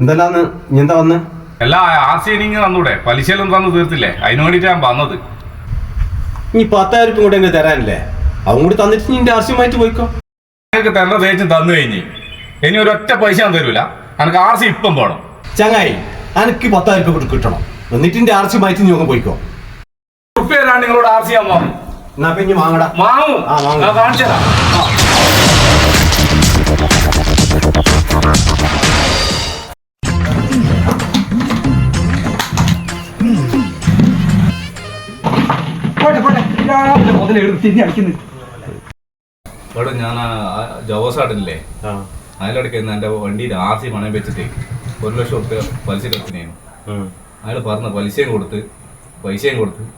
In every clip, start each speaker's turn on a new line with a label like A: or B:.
A: എന്തെല്ലാന്ന് ഇനി എന്താ വന്ന്
B: എല്ലാ ആർസിനിങ് തന്നൂടെ പലിശയിലൊന്നും തന്നു തീർത്തില്ലേ അതിന് വേണ്ടിട്ട് ഞാൻ വന്നത്.
A: നീ 10,000 കൂടെ എന്നെ തരാനില്ലേ? അവൻ കൂടി തന്നിട്ട് നിന്റെ ആർസിയുമായിട്ട് പോയിക്കോ.
B: നിങ്ങൾക്ക് തരേണ്ട തേച്ചും തന്നു കഴിഞ്ഞ് ഇനി ഒരൊറ്റ പൈസ ഞാൻ തരൂല. എനിക്ക് ആർസി ഇപ്പം പോകണം.
A: ചങ്ങായി എനിക്ക് 10,000 കൂടി കിട്ടണം. എന്നിട്ട് നിന്റെ ആർസിയുമായിട്ട് നീ ഒന്ന് പോയിക്കോ.
B: റുപ്യ നിങ്ങളോട് ആർസി ഞാൻ വാങ്ങും.
A: എന്നാ പിന്നെ വാങ്ങടാ.
B: വാങ്ങും. ഞാൻ കാണിച്ചു തരാം. ഇവിടെ ഞാൻ ജോസാട്ടില്ലേ അതിലിടയ്ക്ക് എന്റെ വണ്ടിയിൽ ആർസി പണയം വെച്ചിട്ട് 1,00,000 റുപ്യ പലിശ എടുത്തിനു. അയാൾ പറഞ്ഞ പൈസയും കൊടുത്ത്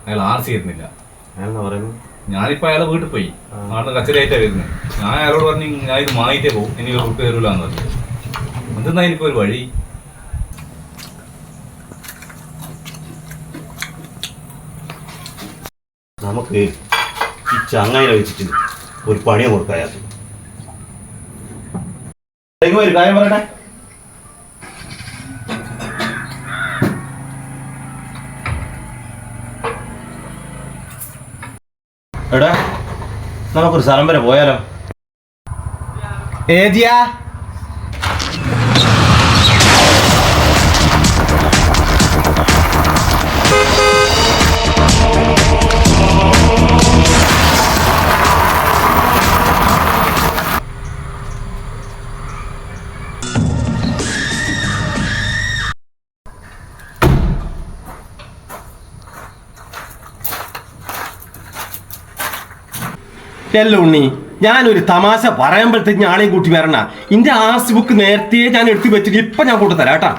B: അയാൾ ആർസി തരുന്നില്ല. ഞാനിപ്പോ അയാളെ വീട്ടിൽ പോയി നാട്ടിൽ കച്ചരായിട്ടാ വരുന്നത്. ഞാൻ അയാളോട് പറഞ്ഞു ഞാൻ ഇത് വാങ്ങിട്ടേ പോകും, ഇനി റുപ്യ തരൂലെന്ന് പറഞ്ഞു. എന്തെന്നാ എനിക്കൊരു ഒരു വഴി.
A: നമുക്ക് ഈ ചങ്ങായിനെ വെച്ചിട്ട് ഒരു പണിയെ കൊടുക്കായ ഒരു കാര്യം പറയട്ടെ. എടാ നമുക്കൊരു സ്ഥലം വരെ പോയാലോ? ഏതിയാ? എല്ലോ ഉണ്ണി, ഞാനൊരു തമാശ പറയുമ്പോഴത്തേക്ക് ആളെയും കൂട്ടി വരണ. ഇന്റെ ആർസി ബുക്ക് നേരത്തെ ഞാൻ എടുത്തു വെച്ചിട്ട് ഇപ്പൊ ഞാൻ കൂട്ടി തരാം കേട്ടാ.